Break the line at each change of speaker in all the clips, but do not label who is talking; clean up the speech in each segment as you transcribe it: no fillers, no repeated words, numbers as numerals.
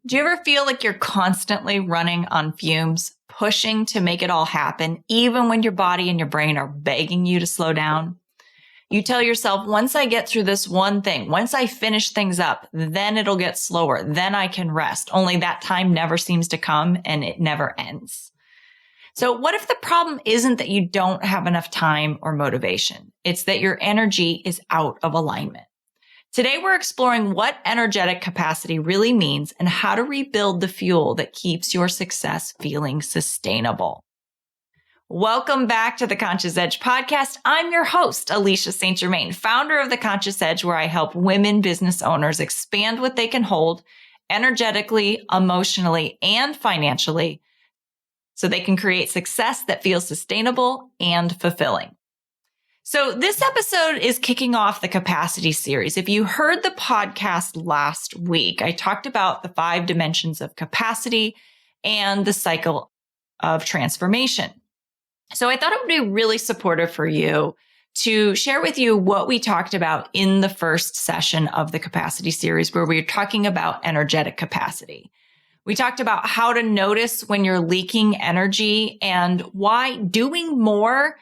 Do you ever feel like you're constantly running on fumes, pushing to make it all happen, even when your body and your brain are begging you to slow down? You tell yourself, once I get through this one thing, once I finish things up, then it'll get slower. Then I can rest. Only that time never seems to come and it never ends. So what if the problem isn't that you don't have enough time or motivation? It's that your energy is out of alignment. Today, we're exploring what energetic capacity really means and how to rebuild the fuel that keeps your success feeling sustainable. Welcome back to the Conscious Edge podcast. I'm your host, Alecia St. Germain, founder of the Conscious Edge, where I help women business owners expand what they can hold energetically, emotionally, and financially so they can create success that feels sustainable and fulfilling. So this episode is kicking off the capacity series. If you heard the podcast last week, I talked about the 5 dimensions of capacity and the cycle of transformation. So I thought it would be really supportive for you to share with you what we talked about in the first session of the capacity series, where we were talking about energetic capacity. We talked about how to notice when you're leaking energy and why doing more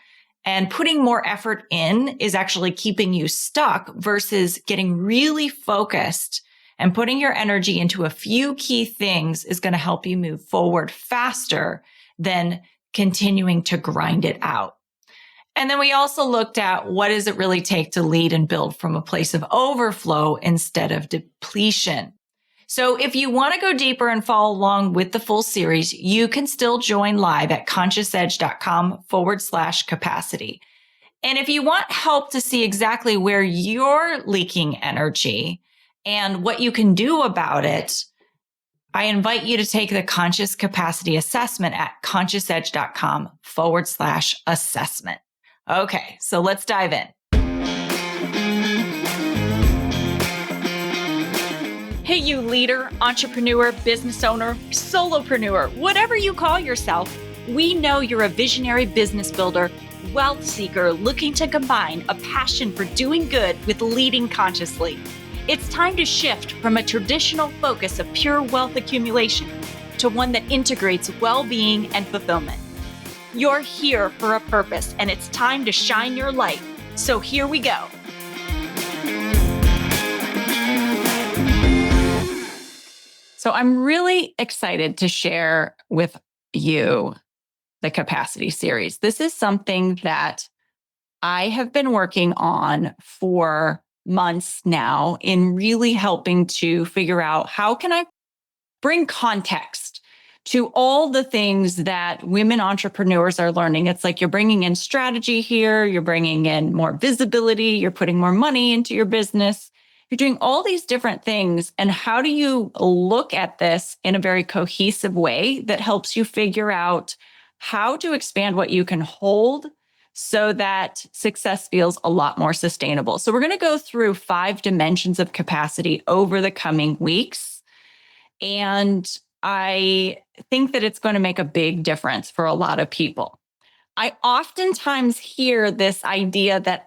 and putting more effort in is actually keeping you stuck versus getting really focused and putting your energy into a few key things is going to help you move forward faster than continuing to grind it out. And then we also looked at what does it really take to lead and build from a place of overflow instead of depletion. So if you want to go deeper and follow along with the full series, you can still join live at consciousedge.com/capacity. And if you want help to see exactly where you're leaking energy and what you can do about it, I invite you to take the Conscious Capacity Assessment at consciousedge.com/assessment. Okay, so let's dive in. Hey, you leader, entrepreneur, business owner, solopreneur, whatever you call yourself, we know you're a visionary business builder, wealth seeker looking to combine a passion for doing good with leading consciously. It's time to shift from a traditional focus of pure wealth accumulation to one that integrates well-being and fulfillment. You're here for a purpose, and it's time to shine your light. So here we go. So I'm really excited to share with you the capacity series. This is something that I have been working on for months now in really helping to figure out how can I bring context to all the things that women entrepreneurs are learning. It's like you're bringing in strategy here, you're bringing in more visibility, you're putting more money into your business. You're doing all these different things. And how do you look at this in a very cohesive way that helps you figure out how to expand what you can hold so that success feels a lot more sustainable? So we're going to go through 5 dimensions of capacity over the coming weeks. And I think that it's going to make a big difference for a lot of people. I oftentimes hear this idea that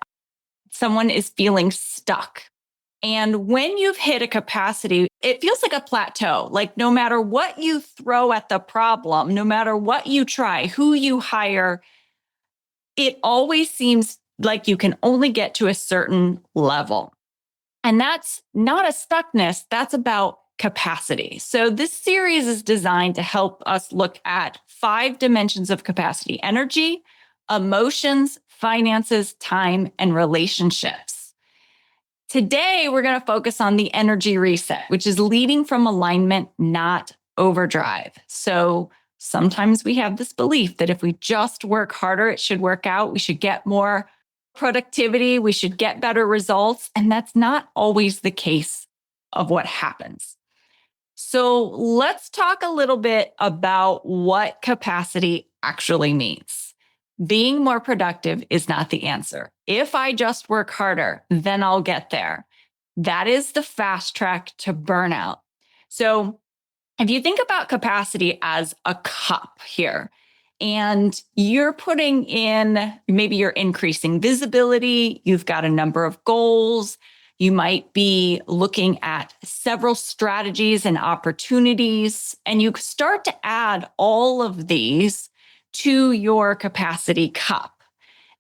someone is feeling stuck. And when you've hit a capacity, it feels like a plateau. Like no matter what you throw at the problem, no matter what you try, who you hire, it always seems like you can only get to a certain level. And that's not a stuckness, that's about capacity. So this series is designed to help us look at 5 dimensions of capacity: energy, emotions, finances, time, and relationships. Today, we're going to focus on the energy reset, which is leading from alignment, not overdrive. So sometimes we have this belief that if we just work harder, it should work out. We should get more productivity. We should get better results. And that's not always the case of what happens. So let's talk a little bit about what capacity actually means. Being more productive is not the answer. If I just work harder, then I'll get there. That is the fast track to burnout. So if you think about capacity as a cup here, and you're putting in, maybe you're increasing visibility, you've got a number of goals, You might be looking at several strategies and opportunities, and you start to add all of these to your capacity cup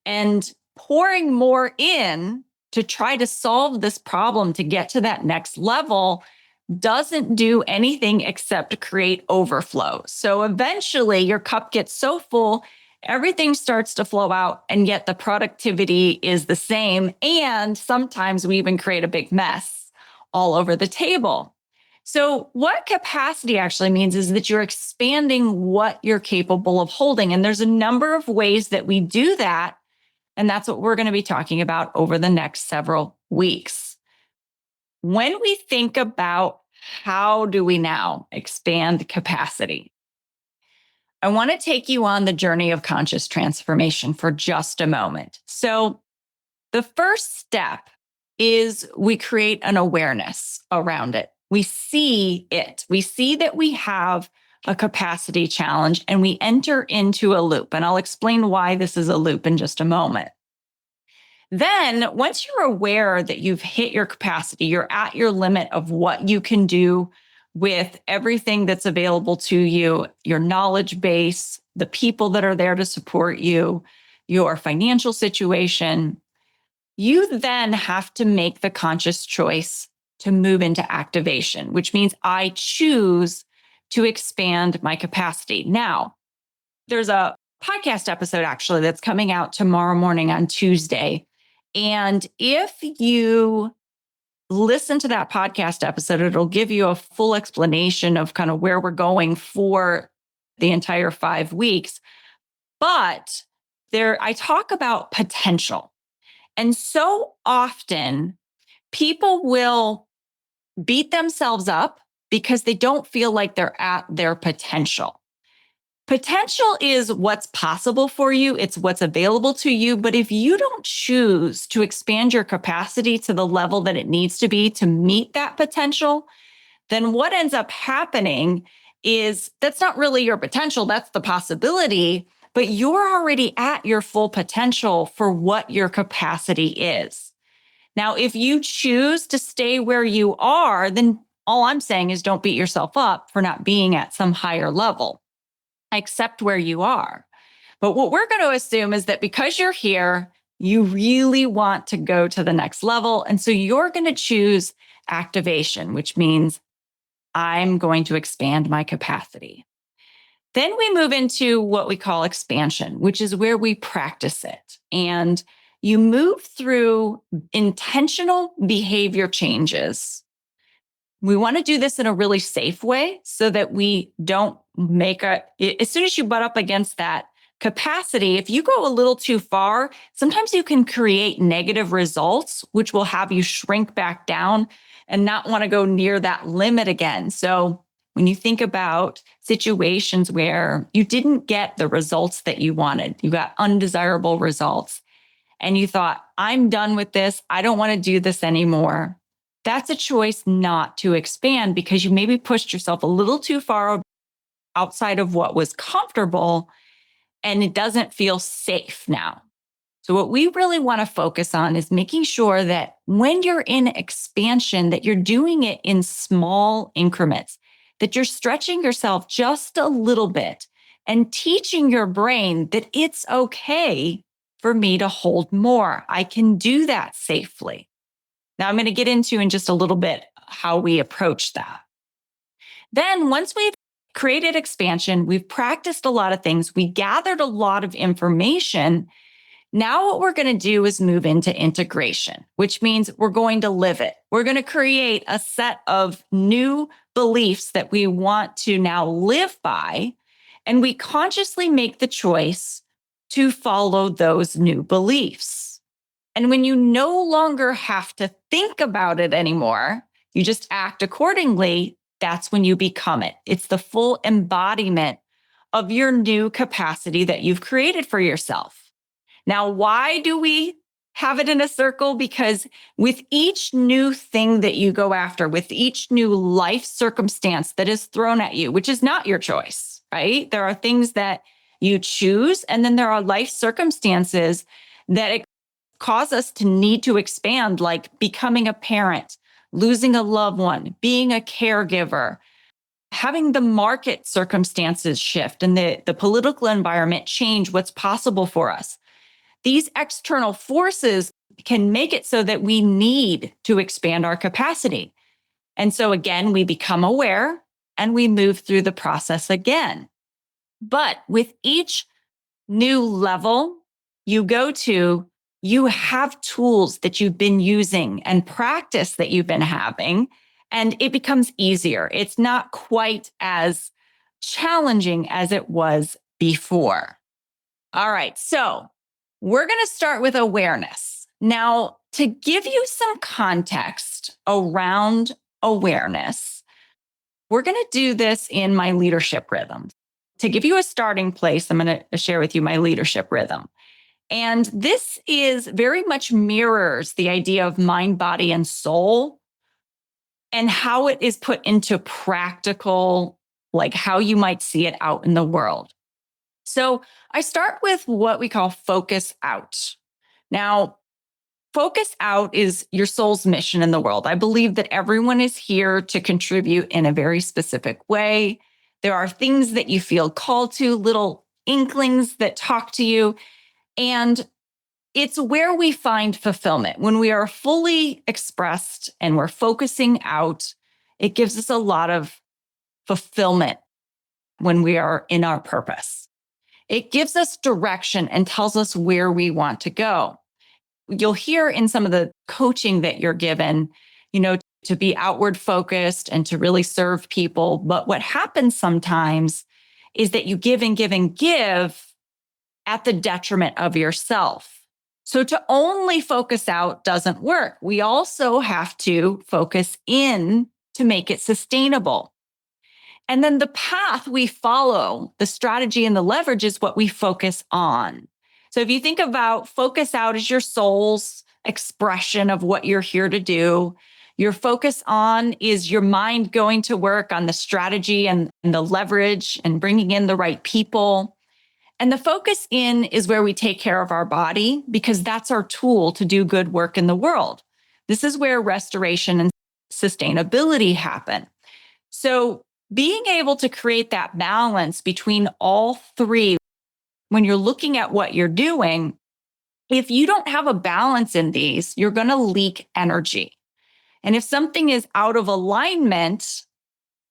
and pouring more in to try to solve this problem to get to that next level doesn't do anything except create overflow. So eventually your cup gets so full, everything starts to flow out, and yet the productivity is the same. And sometimes we even create a big mess all over the table. So, what capacity actually means is that you're expanding what you're capable of holding. And there's a number of ways that we do that. And that's what we're going to be talking about over the next several weeks. When we think about how do we now expand capacity, I want to take you on the journey of conscious transformation for just a moment. So, the first step is we create an awareness around it. We see it. We see that we have a capacity challenge and we enter into a loop. And I'll explain why this is a loop in just a moment. Then, once you're aware that you've hit your capacity, you're at your limit of what you can do with everything that's available to you, your knowledge base, the people that are there to support you, your financial situation, you then have to make the conscious choice to move into activation, which means I choose to expand my capacity. Now, there's a podcast episode actually that's coming out tomorrow morning on Tuesday. And if you listen to that podcast episode, it'll give you a full explanation of kind of where we're going for the entire 5 weeks. But I talk about potential. And so often people will beat themselves up because they don't feel like they're at their potential. Potential is what's possible for you. It's what's available to you. But if you don't choose to expand your capacity to the level that it needs to be to meet that potential, then what ends up happening is that's not really your potential. That's the possibility, but you're already at your full potential for what your capacity is. Now, if you choose to stay where you are, then all I'm saying is don't beat yourself up for not being at some higher level. Accept where you are. But what we're going to assume is that because you're here, you really want to go to the next level. And so you're going to choose activation, which means I'm going to expand my capacity. Then we move into what we call expansion, which is where we practice it. And you move through intentional behavior changes. We want to do this in a really safe way so that we don't as soon as you butt up against that capacity, if you go a little too far, sometimes you can create negative results, which will have you shrink back down and not want to go near that limit again. So when you think about situations where you didn't get the results that you wanted, you got undesirable results, and you thought, I'm done with this, I don't want to do this anymore. That's a choice not to expand because you maybe pushed yourself a little too far outside of what was comfortable and it doesn't feel safe now. So what we really want to focus on is making sure that when you're in expansion, that you're doing it in small increments, that you're stretching yourself just a little bit and teaching your brain that it's okay for me to hold more. I can do that safely. Now, I'm going to get into in just a little bit how we approach that. Then once we've created expansion, we've practiced a lot of things, we gathered a lot of information. Now what we're going to do is move into integration, which means we're going to live it. We're going to create a set of new beliefs that we want to now live by, and we consciously make the choice to follow those new beliefs. And when you no longer have to think about it anymore, you just act accordingly, that's when you become it. It's the full embodiment of your new capacity that you've created for yourself. Now, why do we have it in a circle? Because with each new thing that you go after, with each new life circumstance that is thrown at you, which is not your choice, right? There are things that you choose, and then there are life circumstances that cause us to need to expand, like becoming a parent, losing a loved one, being a caregiver, having the market circumstances shift and the political environment change what's possible for us. These external forces can make it so that we need to expand our capacity. And so again, we become aware and we move through the process again. But with each new level you go to, you have tools that you've been using and practice that you've been having, and it becomes easier. It's not quite as challenging as it was before. All right, so we're going to start with awareness. Now, to give you some context around awareness, we're going to do this in my leadership rhythm. To give you a starting place, I'm going to share with you my leadership rhythm. And this is very much mirrors the idea of mind, body, and soul and how it is put into practical, like how you might see it out in the world. So I start with what we call focus out. Now, focus out is your soul's mission in the world. I believe that everyone is here to contribute in a very specific way. There are things that you feel called to, little inklings that talk to you. And it's where we find fulfillment. When we are fully expressed and we're focusing out, it gives us a lot of fulfillment when we are in our purpose. It gives us direction and tells us where we want to go. You'll hear in some of the coaching that you're given, to be outward focused and to really serve people. But what happens sometimes is that you give and give and give at the detriment of yourself. So to only focus out doesn't work. We also have to focus in to make it sustainable. And then the path we follow, the strategy and the leverage is what we focus on. So if you think about focus out as your soul's expression of what you're here to do, your focus on is your mind going to work on the strategy and the leverage and bringing in the right people. And the focus in is where we take care of our body because that's our tool to do good work in the world. This is where restoration and sustainability happen. So being able to create that balance between all three, when you're looking at what you're doing, if you don't have a balance in these, you're going to leak energy. And if something is out of alignment,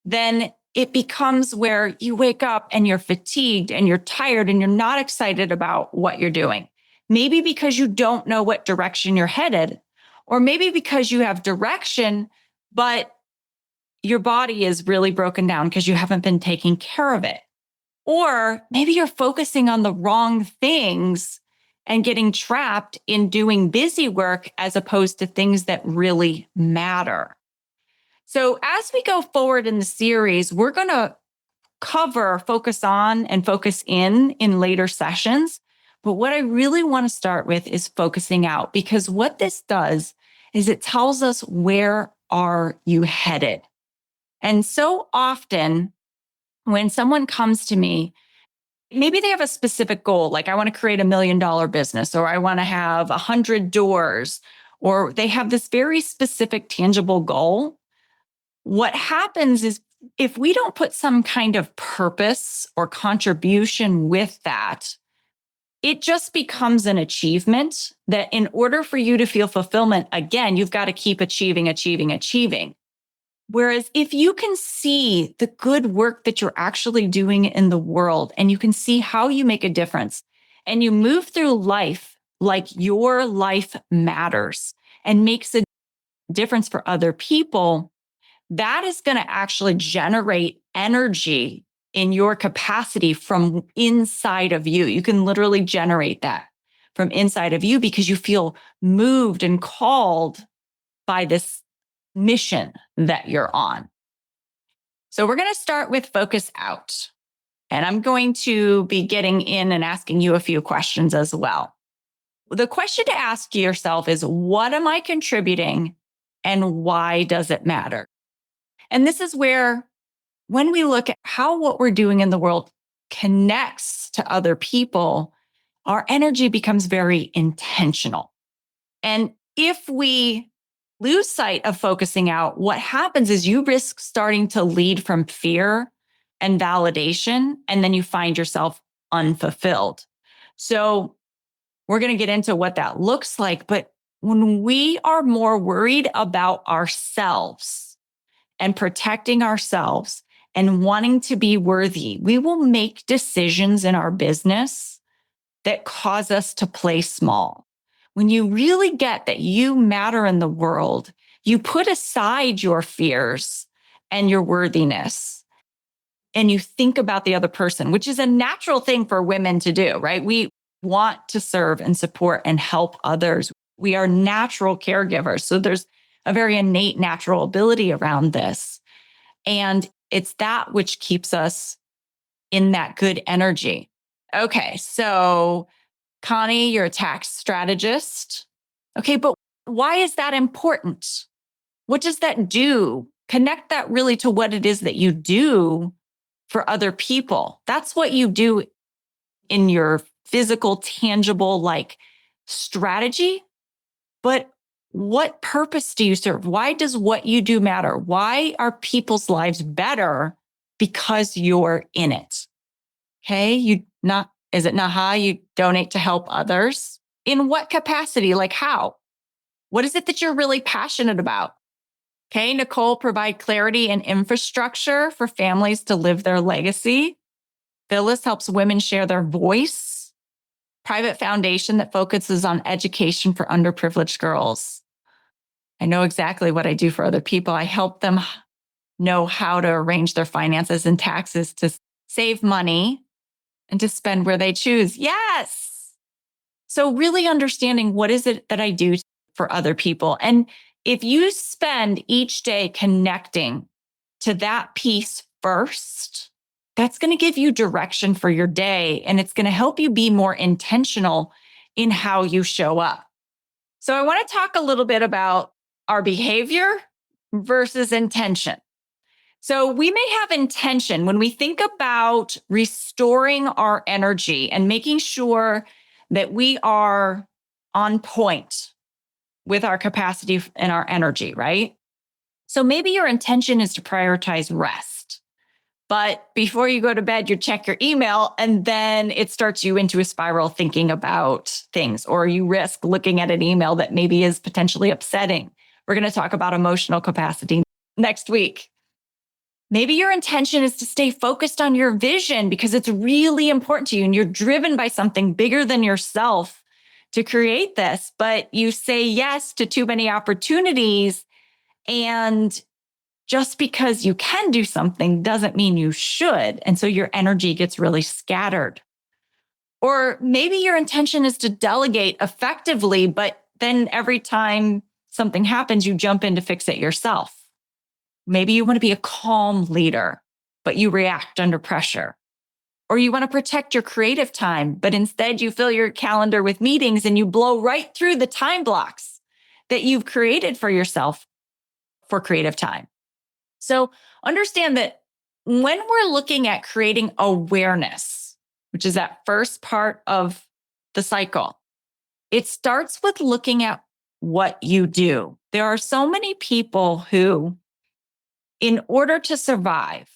then it becomes where you wake up and you're fatigued and you're tired and you're not excited about what you're doing. Maybe because you don't know what direction you're headed, or maybe because you have direction, but your body is really broken down because you haven't been taking care of it. Or maybe you're focusing on the wrong things and getting trapped in doing busy work as opposed to things that really matter. So as we go forward in the series, we're going to cover focus on and focus in later sessions. But what I really want to start with is focusing out, because what this does is it tells us where are you headed. And so often when someone comes to me, maybe they have a specific goal, like I want to create $1 million business, or I want to have 100 doors, or they have this very specific, tangible goal. What happens is if we don't put some kind of purpose or contribution with that, it just becomes an achievement that in order for you to feel fulfillment, again, you've got to keep achieving. Whereas if you can see the good work that you're actually doing in the world and you can see how you make a difference and you move through life like your life matters and makes a difference for other people, that is going to actually generate energy in your capacity from inside of you. You can literally generate that from inside of you because you feel moved and called by this mission that you're on. So we're going to start with focus out. And I'm going to be getting in and asking you a few questions as well. The question to ask yourself is, what am I contributing and why does it matter? And this is where, when we look at how what we're doing in the world connects to other people, our energy becomes very intentional. And if we lose sight of focusing out, what happens is you risk starting to lead from fear and validation, and then you find yourself unfulfilled. So we're going to get into what that looks like. But when we are more worried about ourselves and protecting ourselves and wanting to be worthy, we will make decisions in our business that cause us to play small. When you really get that you matter in the world, you put aside your fears and your worthiness and you think about the other person, which is a natural thing for women to do, right? We want to serve and support and help others. We are natural caregivers. So there's a very innate natural ability around this. And it's that which keeps us in that good energy. Okay, so Connie, you're a tax strategist. Okay, but why is that important? What does that do? Connect that really to what it is that you do for other people. That's what you do in your physical, tangible, like strategy. But what purpose do you serve? Why does what you do matter? Why are people's lives better because you're in it? Okay, is it Naha? You donate to help others. In what capacity? Like how? What is it that you're really passionate about? Okay, Nicole, provide clarity and infrastructure for families to live their legacy. Phyllis helps women share their voice. Private foundation that focuses on education for underprivileged girls. I know exactly what I do for other people. I help them know how to arrange their finances and taxes to save money and to spend where they choose. Yes. So really understanding what is it that I do for other people. And if you spend each day connecting to that piece first, that's going to give you direction for your day. And it's going to help you be more intentional in how you show up. So I want to talk a little bit about our behavior versus intention. So we may have intention when we think about restoring our energy and making sure that we are on point with our capacity and our energy, right? So maybe your intention is to prioritize rest. But before you go to bed, you check your email and then it starts you into a spiral thinking about things, or you risk looking at an email that maybe is potentially upsetting. We're going to talk about emotional capacity next week. Maybe your intention is to stay focused on your vision because it's really important to you and you're driven by something bigger than yourself to create this, but you say yes to too many opportunities. And just because you can do something doesn't mean you should. And so your energy gets really scattered. Or maybe your intention is to delegate effectively, but then every time something happens, you jump in to fix it yourself. Maybe you want to be a calm leader, but you react under pressure. Or you want to protect your creative time, but instead you fill your calendar with meetings and you blow right through the time blocks that you've created for yourself for creative time. So understand that when we're looking at creating awareness, which is that first part of the cycle, it starts with looking at what you do. There are so many people who, in order to survive,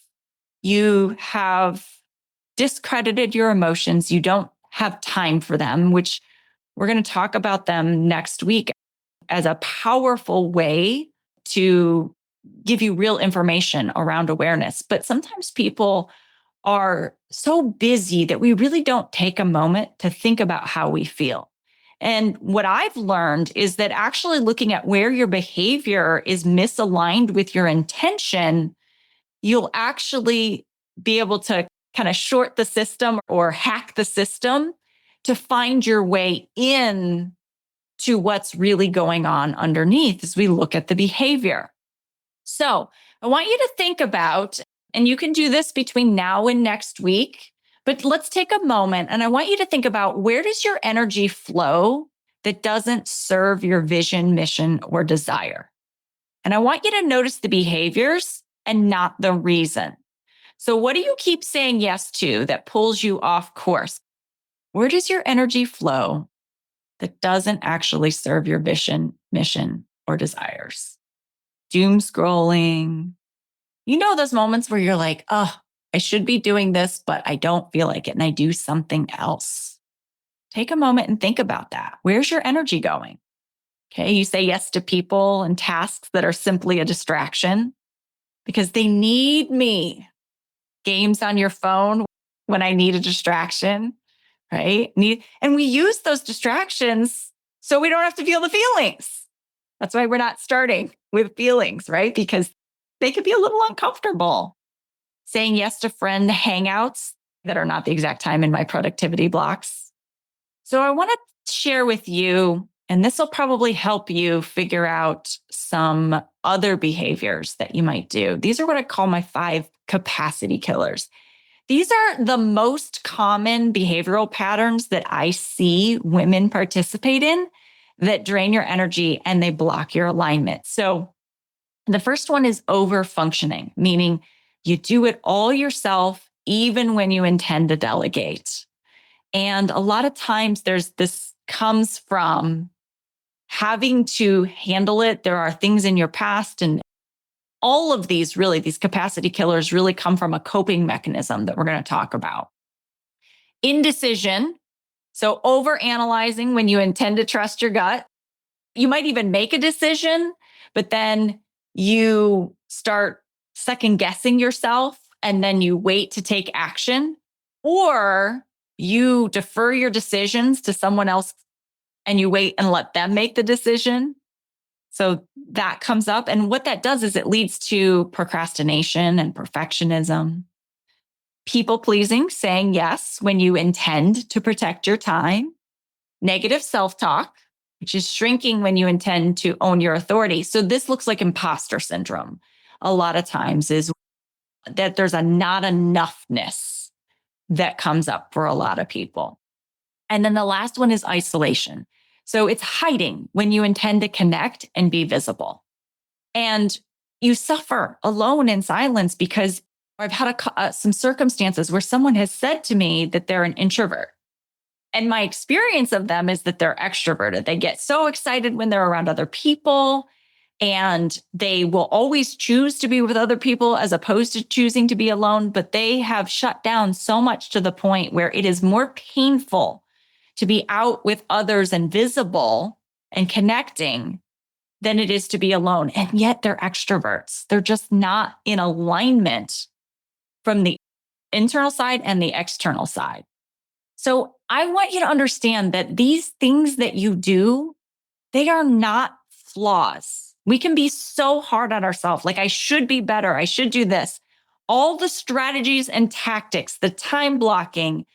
you have discredited your emotions. You don't have time for them, which we're going to talk about them next week as a powerful way to give you real information around awareness. But sometimes people are so busy that we really don't take a moment to think about how we feel. And what I've learned is that actually looking at where your behavior is misaligned with your intention, you'll actually be able to kind of short the system or hack the system to find your way in to what's really going on underneath as we look at the behavior. So I want you to think about, and you can do this between now and next week, but let's take a moment and I want you to think about, where does your energy flow that doesn't serve your vision, mission, or desire? And I want you to notice the behaviors and not the reason. So what do you keep saying yes to that pulls you off course? Where does your energy flow that doesn't actually serve your vision, mission, or desires. Doom scrolling. You know, those moments where you're like, oh, I should be doing this, but I don't feel like it. And I do something else. Take a moment and think about that. Where's your energy going? Okay. You say yes to people and tasks that are simply a distraction because they need me. Games on your phone when I need a distraction, right? And we use those distractions so we don't have to feel the feelings. That's why we're not starting with feelings, right? Because they could be a little uncomfortable. Saying yes to friend hangouts that are not the exact time in my productivity blocks. So I want to share with you, and this will probably help you figure out some other behaviors that you might do. These are what I call my 5 capacity killers. These are the most common behavioral patterns that I see women participate in that drain your energy and they block your alignment. So the first one is over functioning, meaning you do it all yourself, even when you intend to delegate. And a lot of times this comes from having to handle it. There are things in your past, and all of these capacity killers really come from a coping mechanism that we're going to talk about. Indecision. So over analyzing when you intend to trust your gut. You might even make a decision, but then you start second guessing yourself and then you wait to take action, or you defer your decisions to someone else and you wait and let them make the decision. So that comes up. And what that does is it leads to procrastination and perfectionism. People pleasing, saying yes when you intend to protect your time. Negative self-talk, which is shrinking when you intend to own your authority. So this looks like imposter syndrome. A lot of times is that there's a not enoughness that comes up for a lot of people. And then the last one is isolation. So it's hiding when you intend to connect and be visible. And you suffer alone in silence because I've had some circumstances where someone has said to me that they're an introvert. And my experience of them is that they're extroverted. They get so excited when they're around other people, and they will always choose to be with other people as opposed to choosing to be alone. But they have shut down so much to the point where it is more painful to be out with others and visible and connecting than it is to be alone. And yet they're extroverts. They're just not in alignment from the internal side and the external side. So I want you to understand that these things that you do, they are not flaws. We can be so hard on ourselves. Like, I should be better. I should do this. All the strategies and tactics, the time blocking,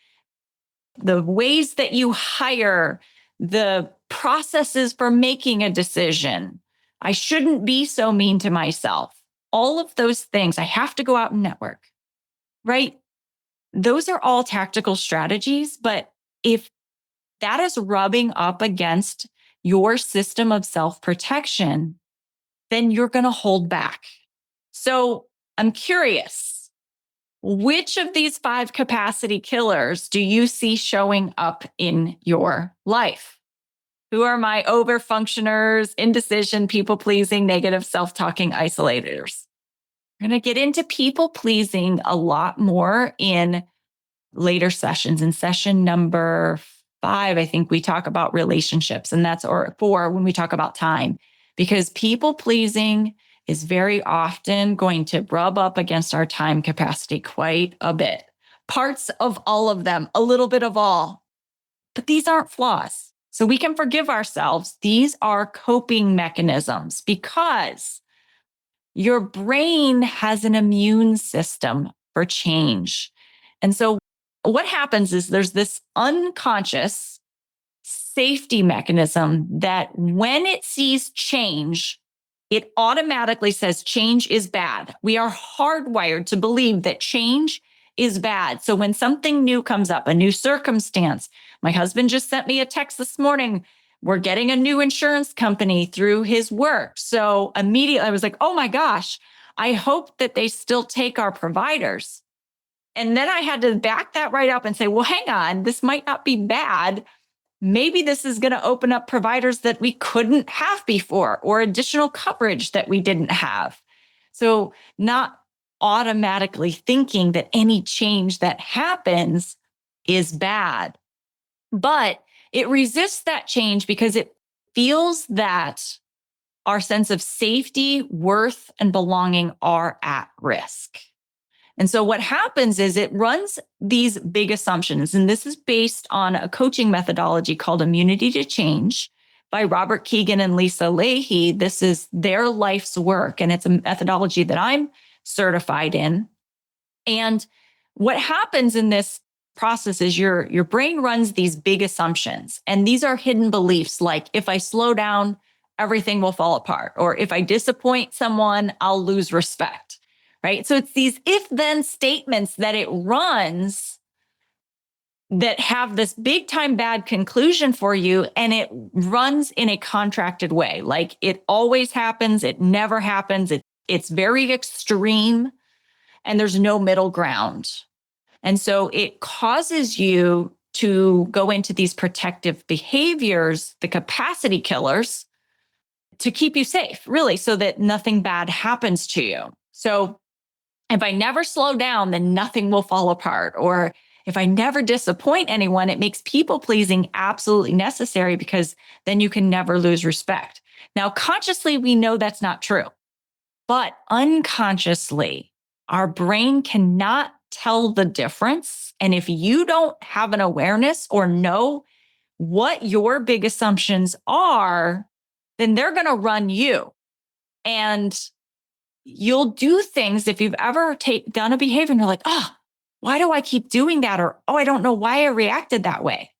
the ways that you hire, the processes for making a decision. I shouldn't be so mean to myself. All of those things. I have to go out and network, right? Those are all tactical strategies, but if that is rubbing up against your system of self-protection, then you're going to hold back. So I'm curious, which of these 5 capacity killers do you see showing up in your life? Who are my overfunctioners, indecision, people-pleasing, negative self-talking isolators? We're going to get into people-pleasing a lot more in later sessions. In session number 5, I think we talk about relationships, and that's or 4 when we talk about time, because people pleasing is very often going to rub up against our time capacity quite a bit. Parts of all of them, a little bit of all, but these aren't flaws. So we can forgive ourselves. These are coping mechanisms because your brain has an immune system for change. And so what happens is there's this unconscious safety mechanism that when it sees change, it automatically says change is bad. We are hardwired to believe that change is bad. So when something new comes up, a new circumstance, my husband just sent me a text this morning. We're getting a new insurance company through his work. So immediately I was like, oh my gosh, I hope that they still take our providers. And then I had to back that right up and say, well, hang on, this might not be bad. maybe this is going to open up providers that we couldn't have before or additional coverage that we didn't have. So not automatically thinking that any change that happens is bad, but it resists that change because it feels that our sense of safety, worth, and belonging are at risk. And so what happens is it runs these big assumptions, and this is based on a coaching methodology called Immunity to Change by Robert Keegan and Lisa Leahy. This is their life's work, and it's a methodology that I'm certified in. And what happens in this process is your brain runs these big assumptions, and these are hidden beliefs like, if I slow down, everything will fall apart, or if I disappoint someone, I'll lose respect. Right? So it's these if-then statements that it runs that have this big time bad conclusion for you, and it runs in a contracted way. Like it always happens, it never happens, it's very extreme, and there's no middle ground. And so it causes you to go into these protective behaviors, the capacity killers, to keep you safe, really, so that nothing bad happens to you. So if I never slow down, then nothing will fall apart. Or if I never disappoint anyone, it makes people pleasing absolutely necessary because then you can never lose respect. Now, consciously, we know that's not true, but unconsciously, our brain cannot tell the difference. And if you don't have an awareness or know what your big assumptions are, then they're going to run you. And you'll do things if you've ever done a behavior and you're like, oh, why do I keep doing that? Or, oh, I don't know why I reacted that way.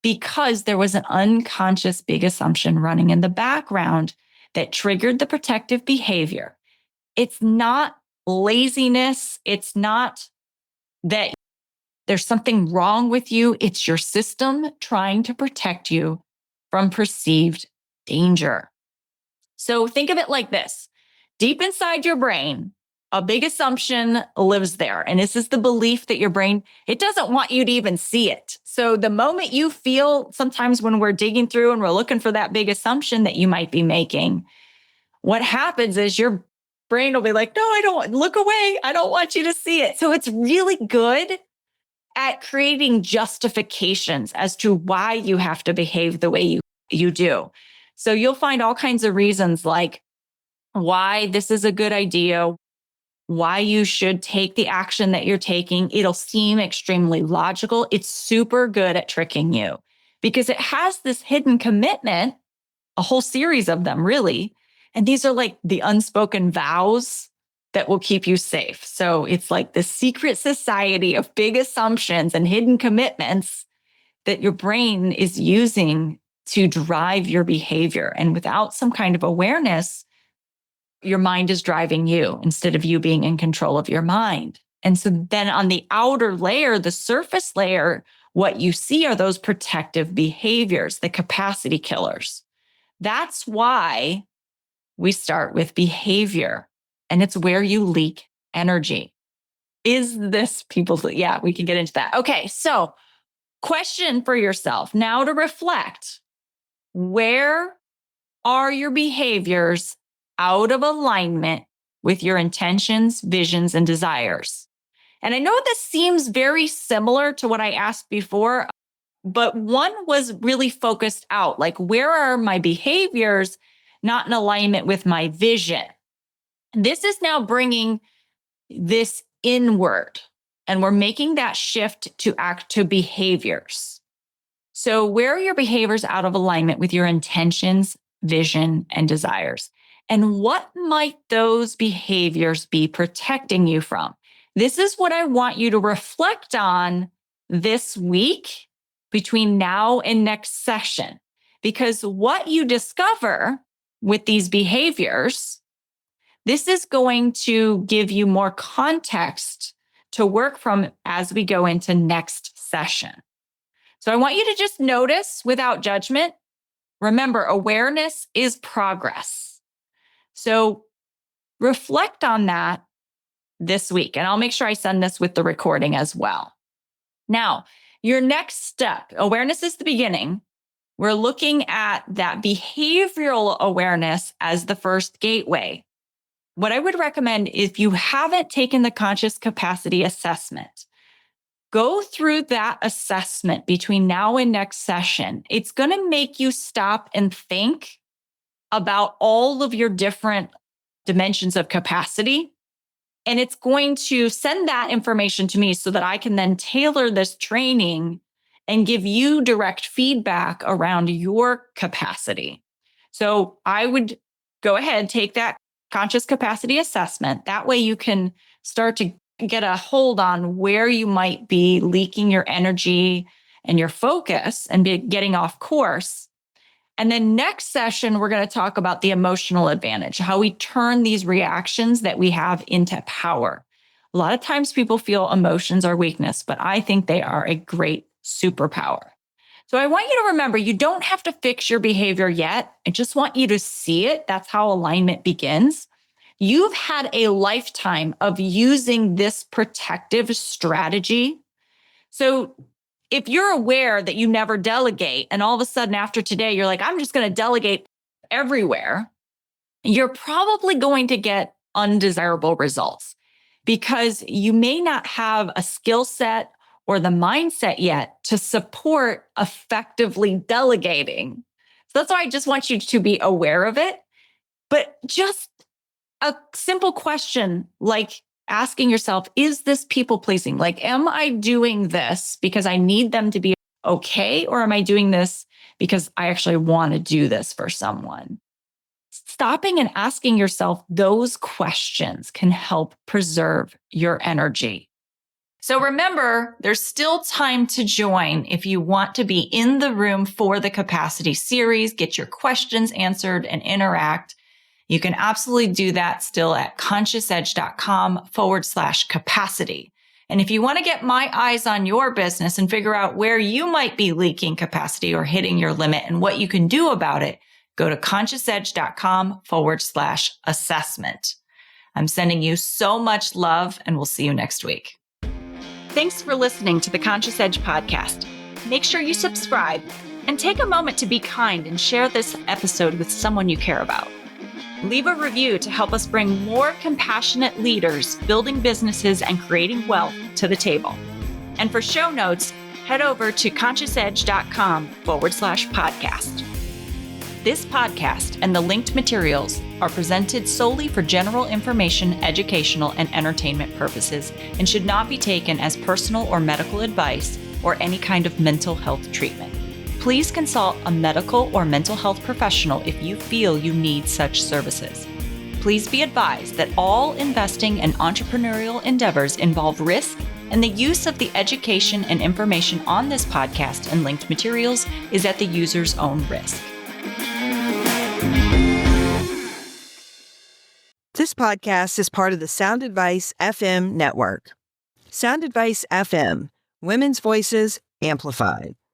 Because there was an unconscious big assumption running in the background that triggered the protective behavior. It's not laziness. It's not that there's something wrong with you. It's your system trying to protect you from perceived danger. So think of it like this. Deep inside your brain, a big assumption lives there. And this is the belief that your brain, it doesn't want you to even see it. So the moment you feel, sometimes when we're digging through and we're looking for that big assumption that you might be making, what happens is your brain will be like, no, I don't, look away. I don't want you to see it. So it's really good at creating justifications as to why you have to behave the way you do. So you'll find all kinds of reasons like, why this is a good idea, why you should take the action that you're taking. It'll seem extremely logical. It's super good at tricking you because it has this hidden commitment, a whole series of them, really. And these are like the unspoken vows that will keep you safe. So it's like the secret society of big assumptions and hidden commitments that your brain is using to drive your behavior. And without some kind of awareness, your mind is driving you instead of you being in control of your mind. And so then on the outer layer, the surface layer, what you see are those protective behaviors, the capacity killers. That's why we start with behavior, and it's where you leak energy. Is this people? Yeah, we can get into that. Okay, so question for yourself now to reflect. Where are your behaviors out of alignment with your intentions, visions, and desires? And I know this seems very similar to what I asked before, but one was really focused out, like where are my behaviors not in alignment with my vision? This is now bringing this inward, and we're making that shift to behaviors. So where are your behaviors out of alignment with your intentions, vision, and desires? And what might those behaviors be protecting you from? This is what I want you to reflect on this week between now and next session. Because what you discover with these behaviors, this is going to give you more context to work from as we go into next session. So I want you to just notice without judgment. Remember, awareness is progress. So reflect on that this week, and I'll make sure I send this with the recording as well. Now, your next step, awareness is the beginning. We're looking at that behavioral awareness as the first gateway. What I would recommend, if you haven't taken the conscious capacity assessment, go through that assessment between now and next session. It's going to make you stop and think about all of your different dimensions of capacity. And it's going to send that information to me so that I can then tailor this training and give you direct feedback around your capacity. So I would go ahead, take that conscious capacity assessment. That way you can start to get a hold on where you might be leaking your energy and your focus and be getting off course. And then next session, we're going to talk about the emotional advantage, how we turn these reactions that we have into power. A lot of times people feel emotions are weakness, but I think they are a great superpower. So I want you to remember, you don't have to fix your behavior yet. I just want you to see it. That's how alignment begins. You've had a lifetime of using this protective strategy. So if you're aware that you never delegate, and all of a sudden after today, you're like, I'm just going to delegate everywhere, you're probably going to get undesirable results because you may not have a skill set or the mindset yet to support effectively delegating. So that's why I just want you to be aware of it. But just a simple question like asking yourself, is this people pleasing? Like, am I doing this because I need them to be okay? Or am I doing this because I actually want to do this for someone? Stopping and asking yourself those questions can help preserve your energy. So remember, there's still time to join if you want to be in the room for the capacity series, get your questions answered and interact. You can absolutely do that still at consciousedge.com/capacity. And if you want to get my eyes on your business and figure out where you might be leaking capacity or hitting your limit and what you can do about it, go to consciousedge.com/assessment. I'm sending you so much love and we'll see you next week. Thanks for listening to the Conscious Edge podcast. Make sure you subscribe and take a moment to be kind and share this episode with someone you care about. Leave a review to help us bring more compassionate leaders building businesses and creating wealth to the table. And for show notes, head over to consciousedge.com/podcast. This podcast and the linked materials are presented solely for general information, educational, and entertainment purposes and should not be taken as personal or medical advice or any kind of mental health treatment. Please consult a medical or mental health professional if you feel you need such services. Please be advised that all investing and entrepreneurial endeavors involve risk, and the use of the education and information on this podcast and linked materials is at the user's own risk.
This podcast is part of the Sound Advice FM network. Sound Advice FM, women's voices amplified.